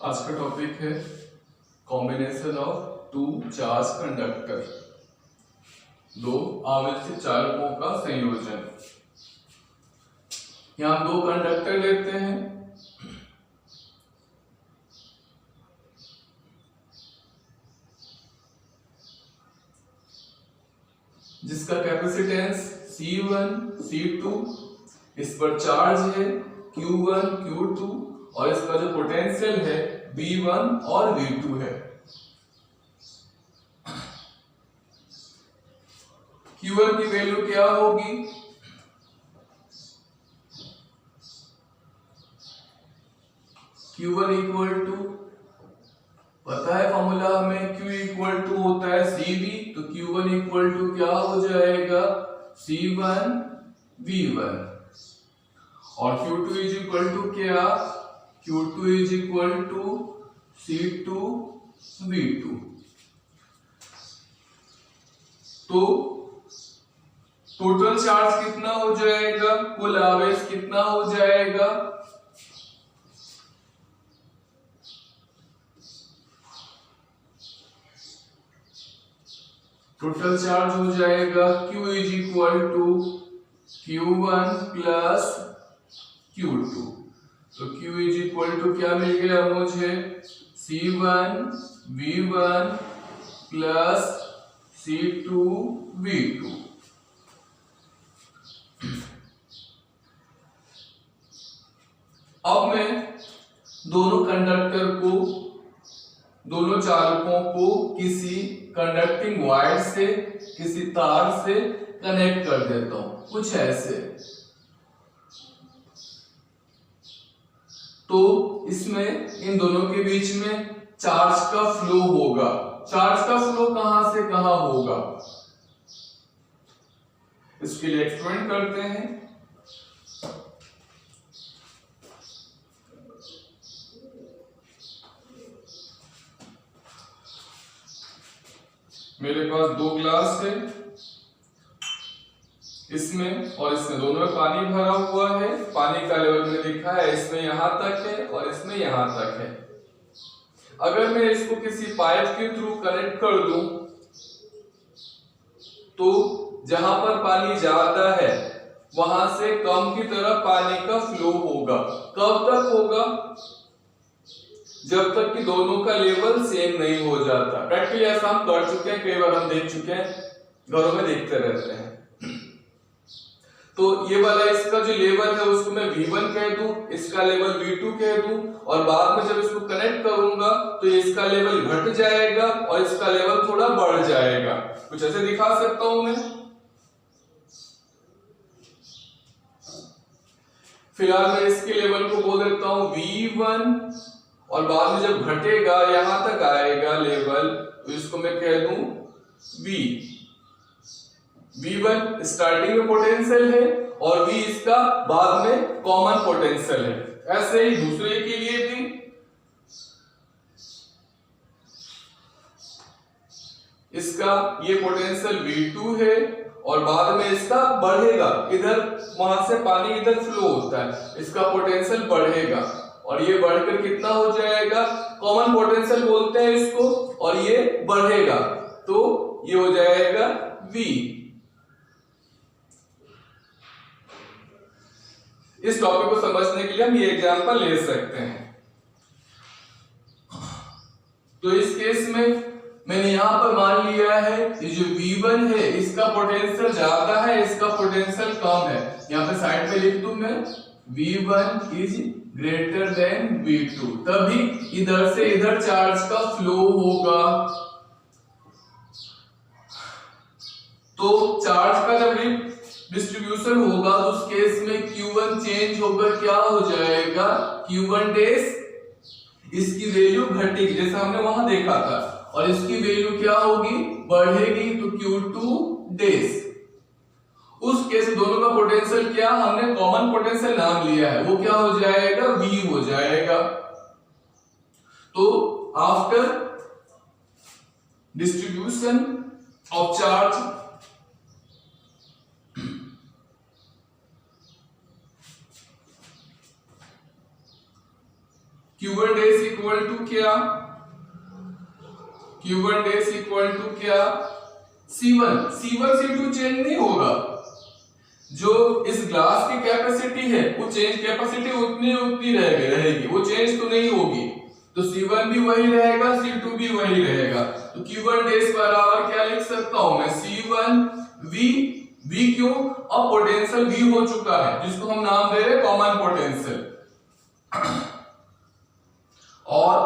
आज का टॉपिक है combination of two charge conductor, दो आवेशित चालकों का संयोजन। यहां दो कंडक्टर लेते हैं, जिसका कैपेसिटेंस C1 C2, इस पर चार्ज है Q1 Q2 और इसका जो पोटेंशियल है V1 और V2 है। Q1 की वैल्यू क्या होगी? Q1 इक्वल टू, पता है फॉर्मूला हमें, Q इक्वल टू होता है CV, तो Q1 इक्वल टू क्या हो जाएगा? C1 V1 और Q2 इज इक्वल टू क्या? Q2 is equal to C2 V2। तो टोटल चार्ज कितना हो जाएगा? कुल आवेश कितना हो जाएगा? टोटल चार्ज हो जाएगा Q is equal to Q1 plus Q2। तो Q इज इक्वल टू क्या मिल गया मुझे? C1 V1 plus C2 V2। अब मैं दोनों कंडक्टर को, दोनों चालकों को किसी कंडक्टिंग वायर से, किसी तार से कनेक्ट कर देता हूं, कुछ ऐसे। तो इसमें इन दोनों के बीच में चार्ज का फ्लो होगा। चार्ज का फ्लो कहां से कहां होगा, इसके लिए एक्सपेरिमेंट करते हैं। मेरे पास दो ग्लास है, इसमें और इसमें दोनों में पानी भरा हुआ है। पानी का लेवल मैंने लिखा है, इसमें यहां तक है और इसमें यहां तक है। अगर मैं इसको किसी पाइप के थ्रू कनेक्ट कर दूं, तो जहां पर पानी ज्यादा है वहां से कम की तरफ पानी का फ्लो होगा। कब तक होगा? जब तक कि दोनों का लेवल सेम नहीं हो जाता। प्रैक्टिकली ऐसा हम कर चुके हैं, कई बार हम देख चुके हैं, घरों में देखते रहते हैं। तो ये वाला इसका जो लेवल है उसको मैं V1 कह दूं, इसका लेवल V2 कह दूं, और बाद में जब इसको कनेक्ट करूंगा तो इसका लेवल घट जाएगा और इसका लेवल थोड़ा बढ़ जाएगा। कुछ ऐसे दिखा सकता हूं मैं। फिलहाल मैं इसके लेवल को बोल देता हूं V1 और बाद में जब घटेगा यहां तक आएगा लेवल, तो इसको मैं कह दूं V। V1 स्टार्टिंग में पोटेंशियल है और V इसका बाद में कॉमन पोटेंशियल है। ऐसे ही दूसरे के लिए भी इसका ये पोटेंशियल V2 है और बाद में इसका बढ़ेगा, इधर वहां से पानी इधर फ्लो होता है, इसका पोटेंशियल बढ़ेगा और ये बढ़कर कितना हो जाएगा? कॉमन पोटेंशियल बोलते हैं इसको, और ये बढ़ेगा तो ये हो जाएगा V। इस टॉपिक को समझने के लिए हम ये एग्जांपल ले सकते हैं। तो इस केस में मैंने यहां पर मान लिया है ये जो V1 है इसका पोटेंशियल ज्यादा है, इसका पोटेंशियल कम है। यहां पे साइड में लिख दूं मैं V1 is greater than V2, तभी इधर से इधर चार्ज का फ्लो होगा। तो चार्ज का जब डिस्ट्रीब्यूशन होगा तो उस केस में Q1 चेंज होकर क्या हो जाएगा? Q1 डैश, इसकी वैल्यू घटेगी जैसा हमने वहां देखा था, और इसकी वैल्यू क्या होगी? बढ़ेगी, तो Q2 डैश। उस केस दोनों का पोटेंशियल क्या हमने कॉमन पोटेंशियल नाम लिया है, वो क्या हो जाएगा? V हो जाएगा। तो after distribution of charge Q1 days equal to क्या, Q1 days इक्वल टू क्या, C1 C2 चेंज नहीं होगा। जो इस ग्लास की कैपेसिटी है वो चेंज कैपेसिटी उतनी रहेगी, वो चेंज तो नहीं होगी। तो C1 भी वही रहेगा, C2 भी वही रहेगा। तो Q1 days बराबर क्या लिख सकता हूं मैं, C1 V क्यों, अब पोटेंशियल V हो चुका है जिसको हम नाम दे रहे हैं कॉमन पोटेंशियल, और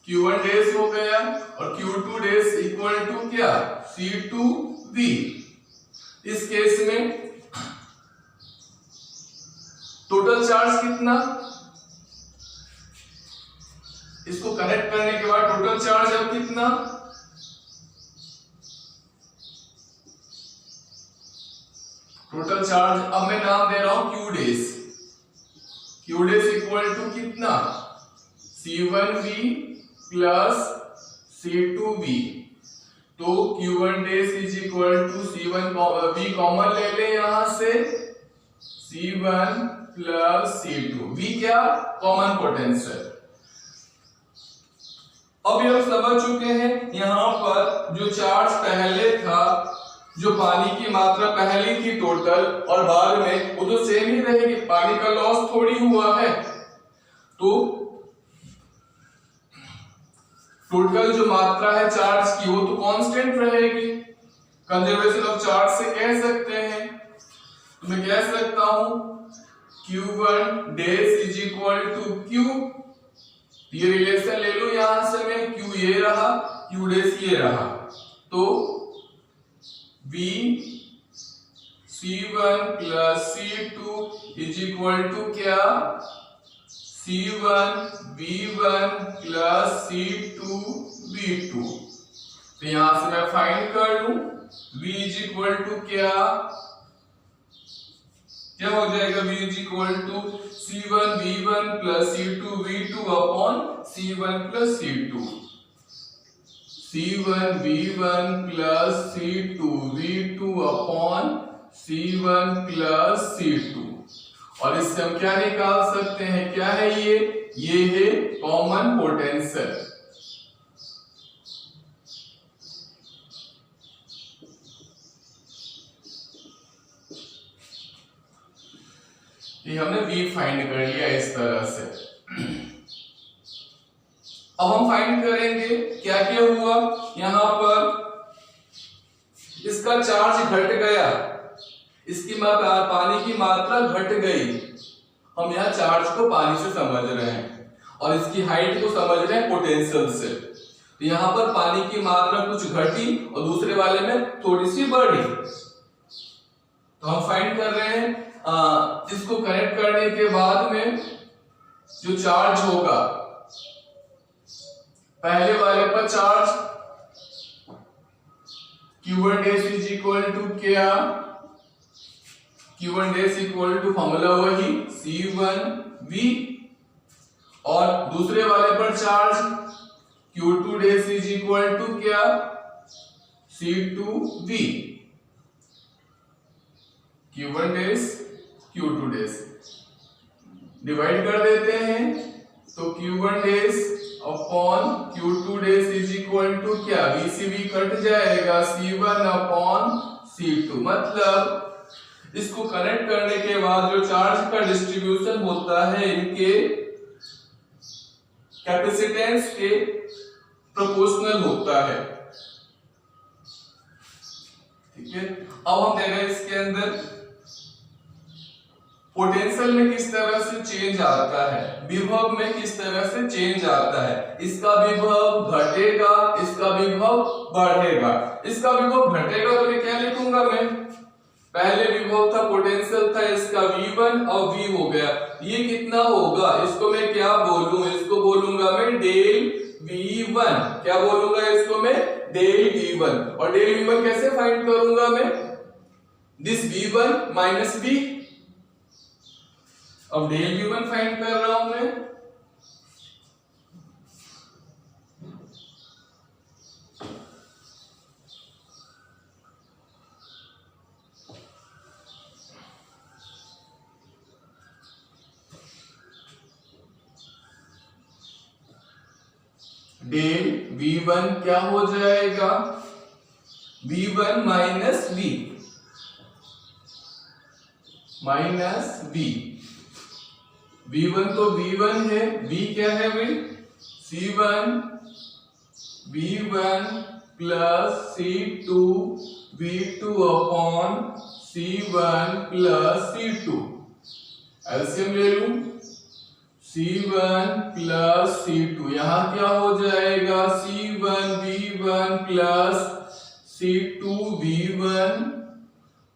Q1 days हो गया और Q2 days इक्वल टू क्या, C2V। इस केस में टोटल चार्ज कितना, इसको कनेक्ट करने के बाद टोटल चार्ज अब कितना, टोटल चार्ज अब मैं नाम दे रहा हूं Q डेज इक्वल टू कितना, C1V प्लस C2V। तो Q1 days is equal to C1V common ले ले यहां से, C1 प्लस C2, V क्या, कॉमन पोटेंशियल। अभी हम समझ चुके हैं यहां पर जो चार्ज पहले था, जो पानी की मात्रा पहले थी टोटल और बाद में, वो तो सेम ही रहेगी, पानी का लॉस थोड़ी हुआ है। तो टोटल जो मात्रा है चार्ज की वो तो कांस्टेंट रहेगी, कंजर्वेशन ऑफ चार्ज से कह सकते हैं। तो मैं कह सकता हूं Q1 days is equal to Q, ये रिलेशन ले लो यहां से मैं, Q ये रहा, Q डेज ये रहा। तो V C1 plus C2 is equal to क्या, C1 V1 plus C2 V2। तो यहां से मैं फाइंड कर लूं V इज इक्वल टू क्या हो जाएगा, V is equal to C1 V1 plus C2 V2 upon C1 plus C2, C1 V1 plus C2 V2 upon C1 plus C2। और इससे हम क्या निकाल सकते हैं, क्या है ये है कॉमन पोटेंशियल। ये हमने V फाइंड कर लिया इस तरह से। अब हम फाइंड करेंगे क्या क्या हुआ, यहां पर इसका चार्ज घट गया, इसकी पानी की मात्रा घट गई। हम यहाँ चार्ज को पानी से समझ रहे हैं और इसकी हाइट को समझ रहे हैं पोटेंशियल से। तो यहाँ पर पानी की मात्रा कुछ घटी और दूसरे वाले में थोड़ी सी बढ़ी। तो हम फाइंड कर रहे हैं इसको कनेक्ट करने के बाद में जो चार्ज होगा, पहले वाले पर charge Q1 days is equal to क्या, Q1 days equal to formula वही C1V, और दूसरे वाले पर charge Q2 dash is equal to क्या, C2V। Q1 days Q2 days divide कर देते हैं, तो Q1 dash upon Q2 dash is equal to क्या, V से V कट जाएगा, C1 अपॉन C2। मतलब इसको कनेक्ट करने के बाद जो चार्ज का डिस्ट्रीब्यूशन होता है इनके कैपेसिटेंस के प्रोपोर्शनल होता है। ठीक है, अब हम देख रहे हैं इसके अंदर पोटेंशियल में किस तरह से चेंज आता है, विभव में किस तरह से चेंज आता है। इसका विभव घटेगा, इसका विभव बढ़ेगा। इसका विभव घटेगा तो मैं क्या लिखूंगा, मैं पहले विभव था पोटेंशियल था इसका V1 और V हो गया, ये कितना होगा, इसको मैं क्या बोलूं, इसको बोलूंगा मैं डेल V1। क्या बोलूंगा इसको मैं, डेल V1। और डेल V1 कैसे फाइंड करूंगा मैं, दिस V1 माइनस V। अब डेल V1 फाइंड कर रहा हूं मैं, डेल V1 क्या हो जाएगा, V1 माइनस V, V1 तो V1 है, V क्या है भाई, C1 V1 plus C2 V2 upon C1 plus C2, LCM ले लूं, C1 प्लस C2, यहां क्या हो जाएगा, C1 V1 plus C2 V1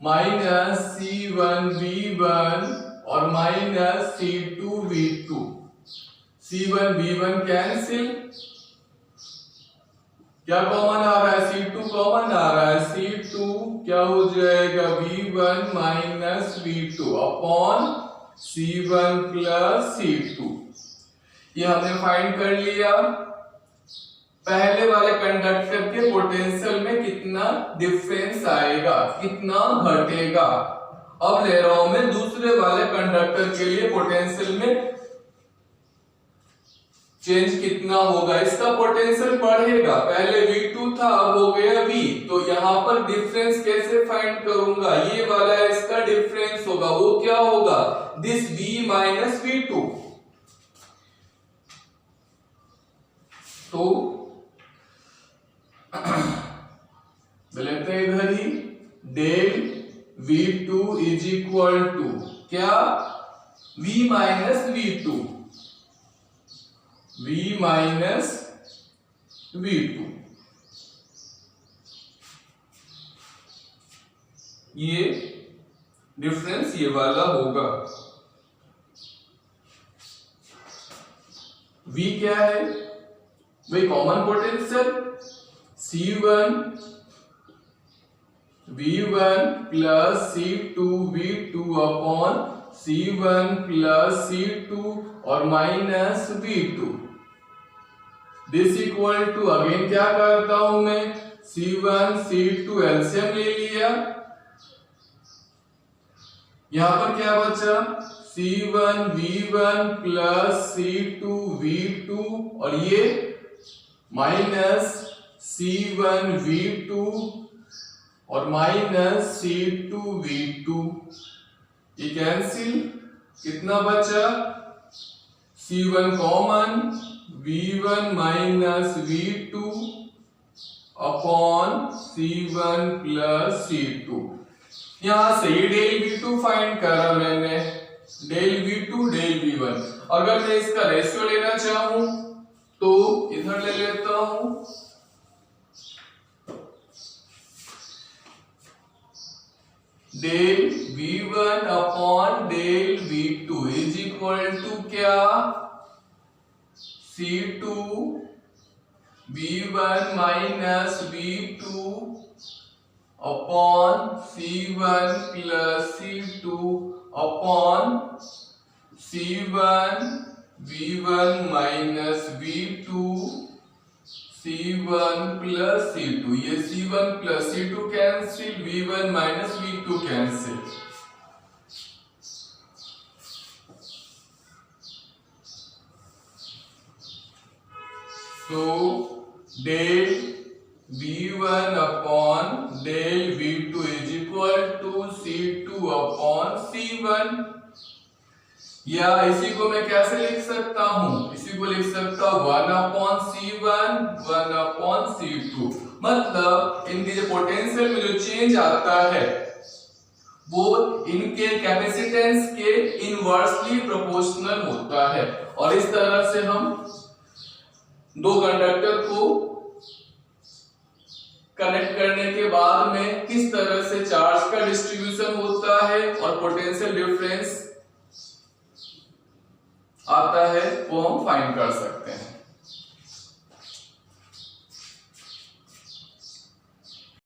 minus C1 V1 और minus C2 V2, C1 V1 cancel, क्या कॉमन आ रहा है, C2 कॉमन आ रहा है, C2 क्या हो जाएगा, V1 minus V2 upon C1 plus C2। ये हमने फाइंड कर लिया पहले वाले कंडक्टर के पोटेंशियल में कितना डिफरेंस आएगा, कितना घटेगा। अब ले रहा हूं मैं दूसरे वाले कंडक्टर के लिए पोटेंशियल में चेंज कितना होगा, इसका पोटेंशियल बढ़ेगा, पहले V2 था अब हो गया V, तो यहां पर डिफरेंस कैसे फाइंड करूंगा, ये वाला इसका डिफरेंस होगा, वो क्या होगा, दिस V माइनस V2, तो लेते हैं इधर ही, del V2 is equal to क्या, V minus V2, V minus V2, ये डिफरेंस ये वाला होगा। V क्या है, वही common potential C1 V1 plus C2 V2 upon C1 plus C2 और minus V2, this equal to, again क्या करता हूं मैं, C1 C2 एलसीएम ले लिया, यहां पर क्या बचा, C1 V1 plus C2 V2 और ये माइनस C1 V2 और माइनस C2 V2, ये कैंसिल, कितना बचा, C1 common, V1 minus V2 upon C1 plus C2, यहां से ये डेल V2 फाइंड करा मैंने, डेल V2 डेल V1, अगर मैं इसका रेशियो लेना चाहूं तो इधर ले लेता हूं, del V1 upon del V2 is equal to क्या, C2 V1 minus V2 upon C1 plus C2 upon C1 V1 minus V2 C1 plus C2, ये C1 plus C2 cancel, V1 minus V2 cancel, तो del V1 upon del V2 is equal to C2 upon C1, या इसी को मैं कैसे लिख सकता हूं, इसी को लिख सकता हूं 1 अपॉन C1 1 अपॉन C2, मतलब इनके जो पोटेंशियल में जो चेंज आता है वो इनके कैपेसिटेंस के इनवर्सली प्रोपोर्शनल होता है, और इस तरह से हम दो कंडक्टर को कनेक्ट करने के बाद में किस तरह से चार्ज का डिस्ट्रीब्यूशन होता है और पोटेंशियल डिफरेंस आता है वो हम फाइंड कर सकते हैं।